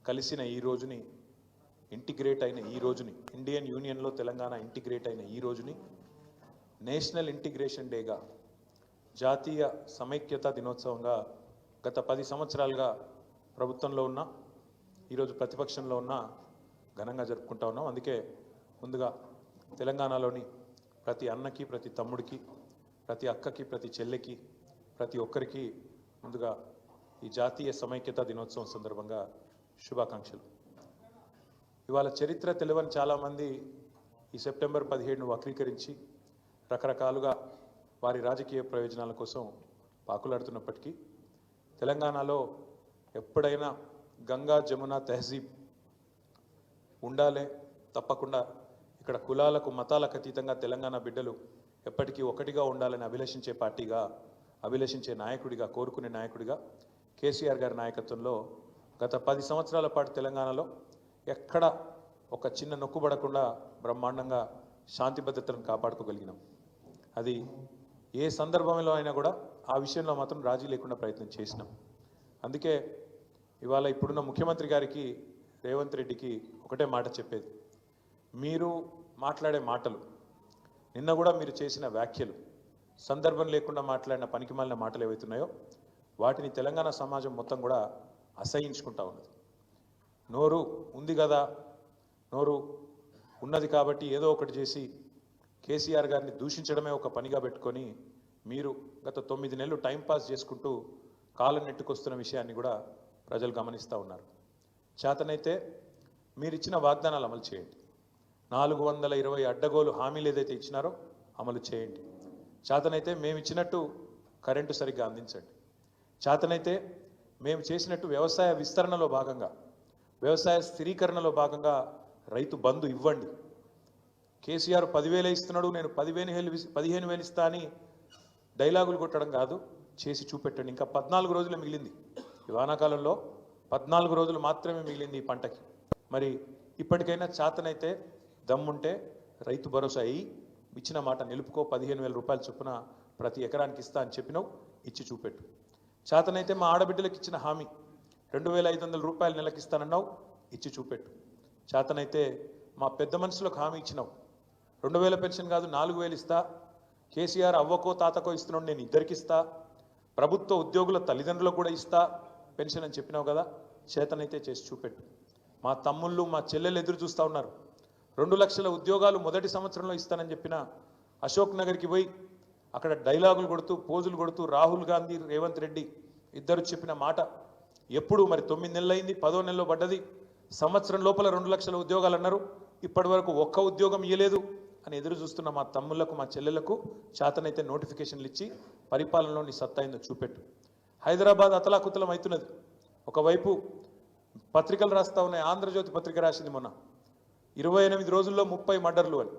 కలిసిన ఈ రోజుని, ఇంటిగ్రేట్ అయిన ఈ రోజుని, ఇండియన్ యూనియన్లో తెలంగాణ ఇంటిగ్రేట్ అయిన ఈ రోజుని నేషనల్ ఇంటిగ్రేషన్ డేగా, జాతీయ సమైక్యతా దినోత్సవంగా గత 10 సంవత్సరాలుగా ప్రభుత్వంలో ఉన్న, ఈరోజు ప్రతిపక్షంలో ఉన్న ఘనంగా జరుపుకుంటా ఉన్నాం. అందుకే ముందుగా తెలంగాణలోని ప్రతి అన్నకి, ప్రతి తమ్ముడికి, ప్రతి అక్కకి, ప్రతి చెల్లెకి, ప్రతి ఒక్కరికి ముందుగా ఈ జాతీయ సమైక్యతా దినోత్సవం సందర్భంగా శుభాకాంక్షలు. ఇవాళ చరిత్ర తెలియని చాలామంది ఈ సెప్టెంబర్ 17ను వక్రీకరించి రకరకాలుగా వారి రాజకీయ ప్రయోజనాల కోసం పాకులాడుతున్నప్పటికీ తెలంగాణలో ఎప్పుడైనా గంగా జమున తహజీబ్ ఉండాలే, తప్పకుండా ఇక్కడ కులాలకు మతాలకు అతీతంగా తెలంగాణ బిడ్డలు ఎప్పటికీ ఒకటిగా ఉండాలని అభిలషించే పార్టీగా, అభిలషించే నాయకుడిగా, కోరుకునే నాయకుడిగా కేసీఆర్ గారి నాయకత్వంలో గత 10 సంవత్సరాల పాటు తెలంగాణలో ఎక్కడ ఒక చిన్న నొక్కుబడకుండా బ్రహ్మాండంగా శాంతి భద్రతలను కాపాడుకోగలిగినాం. అది ఏ సందర్భంలో అయినా కూడా ఆ విషయంలో మాత్రం రాజీ లేకుండా ప్రయత్నం చేసినాం. అందుకే ఇవాళ ఇప్పుడున్న ముఖ్యమంత్రి గారికి, రేవంత్ రెడ్డికి ఒకటే మాట చెప్పేది, మీరు మాట్లాడే మాటలు, నిన్న కూడా మీరు చేసిన వ్యాఖ్యలు, సందర్భం లేకుండా మాట్లాడిన పనికిమాలిన మాటలు ఏవైతున్నాయో వాటిని తెలంగాణ సమాజం మొత్తం కూడా అసహించుకుంటా ఉన్నది. నోరు ఉంది కదా, నోరు ఉన్నది కాబట్టి ఏదో ఒకటి చేసి కేసీఆర్ గారిని దూషించడమే ఒక పనిగా పెట్టుకొని మీరు గత 9 నెలలు టైంపాస్ చేసుకుంటూ కాలం నెట్టుకొస్తున్న విషయాన్ని కూడా ప్రజలు గమనిస్తూ ఉన్నారు. చేతనైతే మీరు ఇచ్చిన వాగ్దానాలు అమలు చేయండి. 420 అడ్డగోలు హామీలు ఏదైతే ఇచ్చినారో అమలు చేయండి. చేతనైతే మేము ఇచ్చినట్టు కరెంటు సరిగ్గా అందించండి. చేతనైతే మేము చేసినట్టు వ్యవసాయ విస్తరణలో భాగంగా, వ్యవసాయ స్థిరీకరణలో భాగంగా రైతు బంధు ఇవ్వండి. కేసీఆర్ 10,000 ఇస్తున్నాడు, నేను 15,000 ఇస్తా అని డైలాగులు కొట్టడం కాదు, చేసి చూపెట్టండి. ఇంకా 14 రోజులు మిగిలింది. ఈ వానాకాలంలో 14 రోజులు మాత్రమే మిగిలింది ఈ పంటకి. మరి ఇప్పటికైనా చేతనైతే దమ్ముంటే రైతు భరోసా అయ్యి ఇచ్చిన మాట నిలుపుకో. 15,000 రూపాయలు చొప్పున ప్రతి ఎకరానికి ఇస్తా అని చెప్పినావు, ఇచ్చి చూపెట్టు. చేతనైతే మా ఆడబిడ్డలకు ఇచ్చిన హామీ 2,500 రూపాయలు నెలకి ఇస్తానన్నావు, ఇచ్చి చూపెట్టు. చేతనైతే మా పెద్ద మనుషులకు హామీ ఇచ్చినావు, 2,000 పెన్షన్ కాదు 4,000 ఇస్తా, కేసీఆర్ అవ్వకో తాతకో ఇస్తున్నాడు, నేను ఇద్దరికి ఇస్తా, ప్రభుత్వ ఉద్యోగుల తల్లిదండ్రులకు కూడా ఇస్తా పెన్షన్ అని చెప్పినావు కదా, చేతనైతే చేసి చూపెట్టు. మా తమ్ముళ్ళు, మా చెల్లెలు ఎదురు చూస్తూ ఉన్నారు. 2 లక్షల ఉద్యోగాలు మొదటి సంవత్సరంలో ఇస్తానని చెప్పిన అశోక్ నగర్కి పోయి అక్కడ డైలాగులు కొడుతూ, పోజులు కొడుతూ రాహుల్ గాంధీ, రేవంత్ రెడ్డి ఇద్దరు చెప్పిన మాట ఎప్పుడు మరి 9 నెలలు అయింది, 10వ నెలలో పడ్డది. సంవత్సరం లోపల 2 లక్షల ఉద్యోగాలు అన్నారు, ఇప్పటి వరకు ఒక్క ఉద్యోగం ఇవ్వలేదు అని ఎదురు చూస్తున్న మా తమ్ముళ్లకు, మా చెల్లెళ్లకు చేతనైతే నోటిఫికేషన్లు ఇచ్చి పరిపాలనలో నీ సత్తా అయిందో చూపెట్టు. హైదరాబాద్ అతలాకుతలం అవుతున్నది. ఒకవైపు పత్రికలు రాస్తా ఉన్నాయి. ఆంధ్రజ్యోతి పత్రిక రాసింది మొన్న 28 రోజుల్లో 30 మర్డర్లు అని.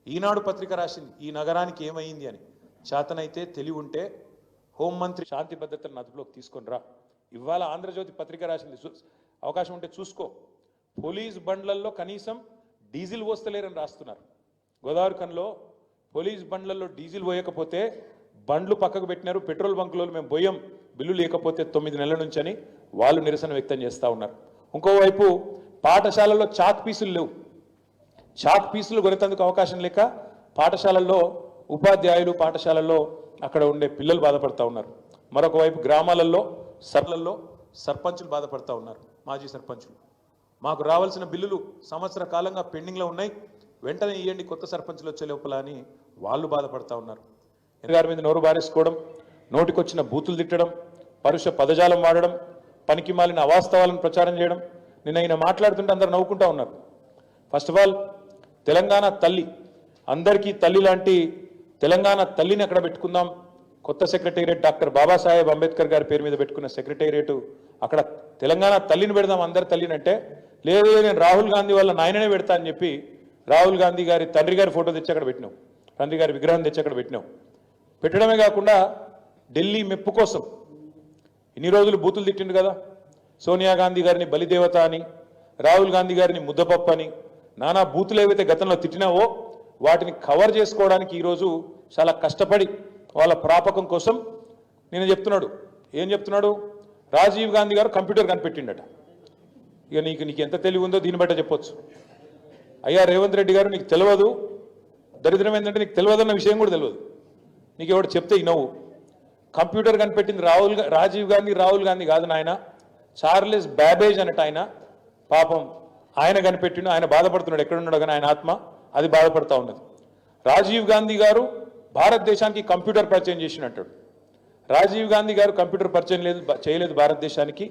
ఈనాడు పత్రిక రాసింది ఈ నగరానికి ఏమైంది అని. చేతనైతే తెలివి ఉంటే హోంమంత్రి శాంతి భద్రతలను అదుపులోకి తీసుకొని రా. ఇవాళ ఆంధ్రజ్యోతి పత్రిక రాసింది, అవకాశం ఉంటే చూసుకో. పోలీస్ బండ్లల్లో కనీసం డీజిల్ పోస్తలేరని రాస్తున్నారు. గోదావరి కన్లో పోలీస్ బండ్లలో డీజిల్ పోయకపోతే బండ్లు పక్కకు పెట్టినారు. పెట్రోల్ బంకులో మేము పోయాం బిల్లు లేకపోతే 9 నెలల నుంచి అని వాళ్ళు నిరసన వ్యక్తం చేస్తూ ఉన్నారు. ఇంకోవైపు పాఠశాలల్లో చాక్ పీసులు లేవు. చాక్ పీసులు కొనేందుకు అవకాశం లేక పాఠశాలల్లో ఉపాధ్యాయులు, పాఠశాలల్లో అక్కడ ఉండే పిల్లలు బాధపడతా ఉన్నారు. మరొక వైపు గ్రామాలలో సర్పంచులు బాధపడతా ఉన్నారు. మాజీ సర్పంచులు, మాకు రావాల్సిన బిల్లులు సంవత్సర కాలంగా పెండింగ్లో ఉన్నాయి, వెంటనే ఇవ్వండి కొత్త సర్పంచులు వచ్చే లోపల అని వాళ్ళు బాధపడతా ఉన్నారు. గారి మీద నోరు బారేసుకోవడం, నోటికొచ్చిన బూతులు తిట్టడం, పరుష పదజాలం వాడడం, పనికి మాలిన అవాస్తవాలను ప్రచారం చేయడం. నిన్న ఆయన మాట్లాడుతుంటే అందరు నవ్వుకుంటా ఉన్నారు. ఫస్ట్ ఆఫ్ ఆల్ తెలంగాణ తల్లి, అందరికీ తల్లి లాంటి తెలంగాణ తల్లిని అక్కడ పెట్టుకుందాం. కొత్త సెక్రటేరియట్ డాక్టర్ బాబాసాహెబ్ అంబేద్కర్ గారి పేరు మీద పెట్టుకున్న సెక్రటేరియట్, అక్కడ తెలంగాణ తల్లిని పెడదాం అందరి తల్లిని అంటే, లేదు నేను రాహుల్ గాంధీ వాళ్ళ నాయననే పెడతా అని చెప్పి రాహుల్ గాంధీ గారి తండ్రి గారి ఫోటో తెచ్చి అక్కడ పెట్టినావు, తండ్రి గారి విగ్రహం తెచ్చి అక్కడ పెట్టినావు. పెట్టడమే కాకుండా ఢిల్లీ మెప్పు కోసం ఇన్ని రోజులు బూతులు తిట్టిండు కదా. సోనియా గాంధీ గారిని బలిదేవత అని, రాహుల్ గాంధీ గారిని ముద్దపప్పు అని, నానా బూతులు ఏవైతే గతంలో తిట్టినావో వాటిని కవర్ చేసుకోవడానికి ఈరోజు చాలా కష్టపడి వాళ్ళ ప్రాపకం కోసం నేను చెప్తున్నాడు. ఏం చెప్తున్నాడు? రాజీవ్ గాంధీ గారు కంప్యూటర్ కనిపెట్టిండట. ఇక నీకు ఎంత తెలివి ఉందో దీన్ని బట్ట చెప్పొచ్చు. అయ్యా రేవంత్ రెడ్డి గారు, నీకు తెలియదు, దరిద్రం ఏంటంటే నీకు తెలియదన్న విషయం కూడా తెలియదు. నీకు ఎవడు చెప్తే ఇనవు. కంప్యూటర్ కనిపెట్టింది రాజీవ్ గాంధీ, రాహుల్ గాంధీ కాదు నాయన, చార్లెస్ బ్యాబేజ్ అన్నట్టు ఆయన. పాపం ఆయన కనిపెట్టిండు, ఆయన బాధపడుతున్నాడు, ఎక్కడున్నాడు కానీ ఆయన ఆత్మ అది బాధపడతా ఉన్నది. రాజీవ్ గాంధీ గారు భారతదేశానికి కంప్యూటర్ పరిచయం చేసినట్టాడు. రాజీవ్ గాంధీ గారు కంప్యూటర్ పరిచయం చేయలేదు భారతదేశానికి.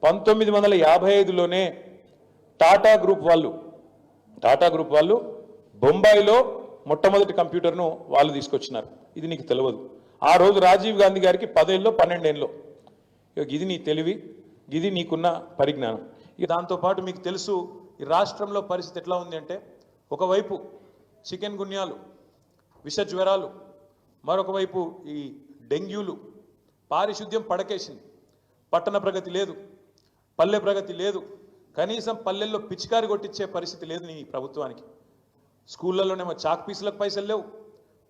1955లోనే టాటా గ్రూప్ వాళ్ళు బొంబాయిలో మొట్టమొదటి కంప్యూటర్ను వాళ్ళు తీసుకొచ్చినారు. ఇది నీకు తెలియదు. ఆ రోజు రాజీవ్ గాంధీ గారికి 10 ఏళ్ళలో 12 ఏళ్ళలో. ఇది నీ తెలివి, ఇది నీకున్న పరిజ్ఞానం. ఇక దాంతోపాటు మీకు తెలుసు ఈ రాష్ట్రంలో పరిస్థితి ఎట్లా ఉంది అంటే, ఒకవైపు చికెన్ గున్యాలు, విష జ్వరాలు, మరొక వైపు ఈ డెంగ్యూలు, పారిశుద్ధ్యం పడకేసింది. పట్టణ ప్రగతి లేదు, పల్లె ప్రగతి లేదు, కనీసం పల్లెల్లో పిచికారి కొట్టించే పరిస్థితి లేదు నీ ప్రభుత్వానికి. స్కూళ్ళలోనేమో చాక్ పీసులకు పైసలు లేవు,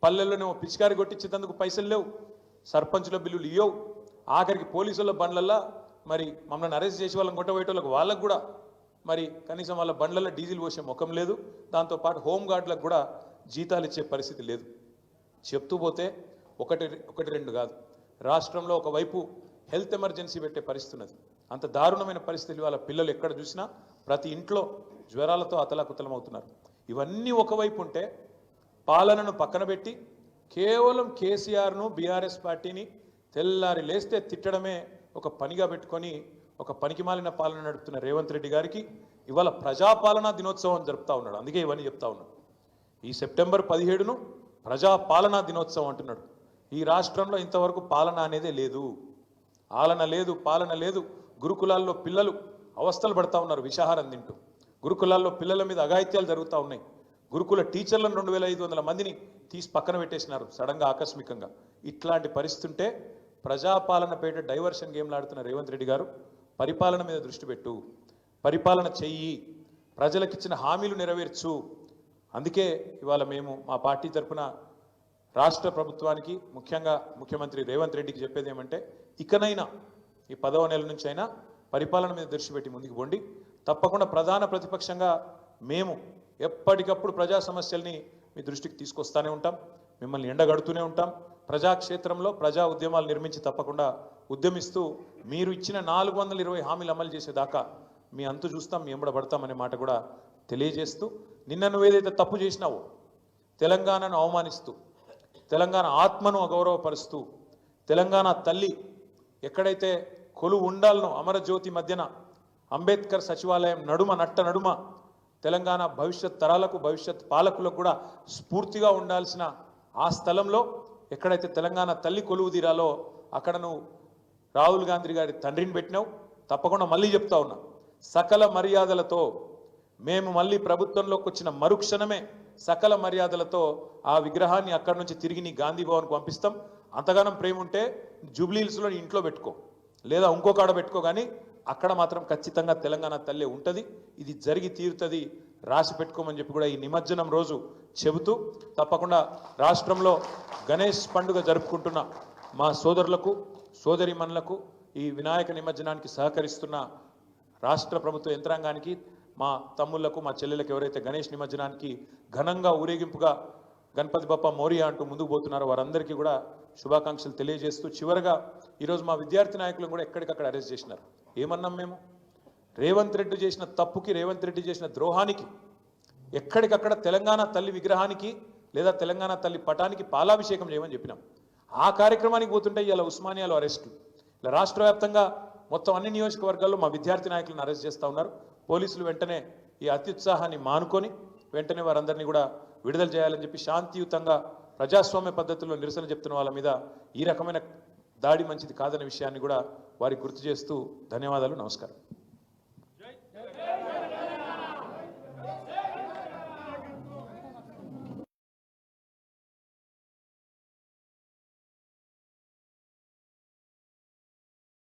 పల్లెల్లోనేమో పిచికారి కొట్టించేందుకు పైసలు లేవు, సర్పంచుల బిల్లులు ఇవ్వవు, ఆఖరికి పోలీసుల బండ్లల్లో మరి మమ్మల్ని అరెస్ట్ చేసి వాళ్ళని కొట్టబోయేటోళ్ళకి వాళ్ళకు కూడా మరి కనీసం వాళ్ళ బండ్లలో డీజిల్ పోసే ముఖం లేదు. దాంతోపాటు హోంగార్డులకు కూడా జీతాలు ఇచ్చే పరిస్థితి లేదు. చెప్తూ పోతే ఒకటి రెండు కాదు, రాష్ట్రంలో ఒకవైపు హెల్త్ ఎమర్జెన్సీ పెట్టే పరిస్థితి ఉన్నది. అంత దారుణమైన పరిస్థితులు వాళ్ళ పిల్లలు ఎక్కడ చూసినా ప్రతి ఇంట్లో జ్వరాలతో అతలాకుతలమవుతున్నారు. ఇవన్నీ ఒకవైపు ఉంటే పాలనను పక్కన పెట్టి కేవలం కేసీఆర్ను, బీఆర్ఎస్ పార్టీని తెల్లారి లేస్తే తిట్టడమే ఒక పనిగా పెట్టుకొని ఒక పనికిమాలిన పాలన నడుపుతున్న రేవంత్ రెడ్డి గారికి ఇవాళ ప్రజాపాలనా దినోత్సవం జరుపుతా ఉన్నాడు. అందుకే ఇవన్నీ చెప్తా ఉన్నాడు. ఈ సెప్టెంబర్ 17ను ప్రజాపాలనా దినోత్సవం అంటున్నాడు. ఈ రాష్ట్రంలో ఇంతవరకు పాలన అనేదే లేదు, ఆలన లేదు, పాలన లేదు. గురుకులాల్లో పిల్లలు అవస్థలు పడతా ఉన్నారు విషాహారం తింటూ. గురుకులాల్లో పిల్లల మీద అఘాయిత్యాలు జరుగుతూ ఉన్నాయి. గురుకుల టీచర్లను 2500 మందిని తీసి పక్కన పెట్టేసినారు సడన్గా, ఆకస్మికంగా. ఇట్లాంటి పరిస్థితి ఉంటే ప్రజాపాలన పేట డైవర్షన్ గేమ్లు ఆడుతున్న రేవంత్ రెడ్డి గారు పరిపాలన మీద దృష్టి పెట్టు, పరిపాలన చెయ్యి, ప్రజలకిచ్చిన హామీలు నెరవేర్చు. అందుకే ఇవాళ మేము మా పార్టీ తరఫున రాష్ట్ర ప్రభుత్వానికి, ముఖ్యంగా ముఖ్యమంత్రి రేవంత్ రెడ్డికి చెప్పేది ఏమంటే, ఇకనైనా ఈ 10వ నెల నుంచి అయినా పరిపాలన మీద దృష్టి పెట్టి ముందుకు పోండి. తప్పకుండా ప్రధాన ప్రతిపక్షంగా మేము ఎప్పటికప్పుడు ప్రజా సమస్యల్ని మీ దృష్టికి తీసుకొస్తూనే ఉంటాం, మిమ్మల్ని ఎండగడుతూనే ఉంటాం. ప్రజాక్షేత్రంలో ప్రజా ఉద్యమాలు నిర్మించి తప్పకుండా ఉద్యమిస్తూ మీరు ఇచ్చిన 420 హామీలు అమలు చేసేదాకా మీ అంతు చూస్తాం, మీ ఎంబడబడతామనే మాట కూడా తెలియజేస్తూ, నిన్న నువ్వేదైతే తప్పు చేసినావో, తెలంగాణను అవమానిస్తూ, తెలంగాణ ఆత్మను అగౌరవపరుస్తూ, తెలంగాణ తల్లి ఎక్కడైతే కొలువు ఉండాలనో అమరజ్యోతి మధ్యన అంబేద్కర్ సచివాలయం నడుమ తెలంగాణ భవిష్యత్ తరాలకు, భవిష్యత్ పాలకులకు కూడా స్ఫూర్తిగా ఉండాల్సిన ఆ స్థలంలో ఎక్కడైతే తెలంగాణ తల్లి కొలువు తీరాలో అక్కడ నువ్వు రాహుల్ గాంధీ గారి తండ్రిని పెట్టినావు. తప్పకుండా మళ్ళీ చెప్తా ఉన్నా, సకల మర్యాదలతో మేము మళ్ళీ ప్రభుత్వంలోకి వచ్చిన మరుక్షణమే సకల మర్యాదలతో ఆ విగ్రహాన్ని అక్కడి నుంచి తిరిగి నీ గాంధీ భవన్కు పంపిస్తాం. అంతగానం ప్రేమ ఉంటే జూబ్లీహిల్స్లో నీ ఇంట్లో పెట్టుకో, లేదా ఇంకో కాడ పెట్టుకో, కానీ అక్కడ మాత్రం ఖచ్చితంగా తెలంగాణ తల్లి ఉంటుంది. ఇది జరిగి తీరుతుంది, రాసి పెట్టుకోమని చెప్పి కూడా ఈ నిమజ్జనం రోజు చెబుతూ, తప్పకుండా రాష్ట్రంలో గణేష్ పండుగ జరుపుకుంటున్న మా సోదరులకు, సోదరిమణులకు, ఈ వినాయక నిమజ్జనానికి సహకరిస్తున్న రాష్ట్ర ప్రభుత్వ యంత్రాంగానికి, మా తమ్ముళ్లకు, మా చెల్లెలకు ఎవరైతే గణేష్ నిమజ్జనానికి ఘనంగా ఊరేగింపుగా గణపతి బప్ప మోరియా అంటూ ముందుకు పోతున్నారో వారందరికీ కూడా శుభాకాంక్షలు తెలియజేస్తూ, చివరగా ఈరోజు మా విద్యార్థి నాయకులను కూడా ఎక్కడికక్కడ అరెస్ట్ చేసినారు. ఏమన్నాం మేము? రేవంత్ రెడ్డి చేసిన తప్పుకి, రేవంత్ రెడ్డి చేసిన ద్రోహానికి ఎక్కడికక్కడ తెలంగాణ తల్లి విగ్రహానికి లేదా తెలంగాణ తల్లి పటానికి పాలాభిషేకం చేయమని చెప్పినాం. ఆ కార్యక్రమానికి పోతుంటే ఇలా ఉస్మానియాలో అరెస్టులు, ఇలా రాష్ట్ర వ్యాప్తంగా మొత్తం అన్ని నియోజకవర్గాల్లో మా విద్యార్థి నాయకులను అరెస్ట్ చేస్తూ ఉన్నారు. పోలీసులు వెంటనే ఈ అత్యుత్సాహాన్ని మానుకొని వెంటనే వారందరినీ కూడా విడుదల చేయాలని చెప్పి శాంతియుతంగా ప్రజాస్వామ్య పద్ధతుల్లో నిరసన చెప్తున్న వాళ్ళ మీద ఈ రకమైన దాడి మంచిది కాదనే విషయాన్ని కూడా వారికి గుర్తు చేస్తూ ధన్యవాదాలు, నమస్కారం.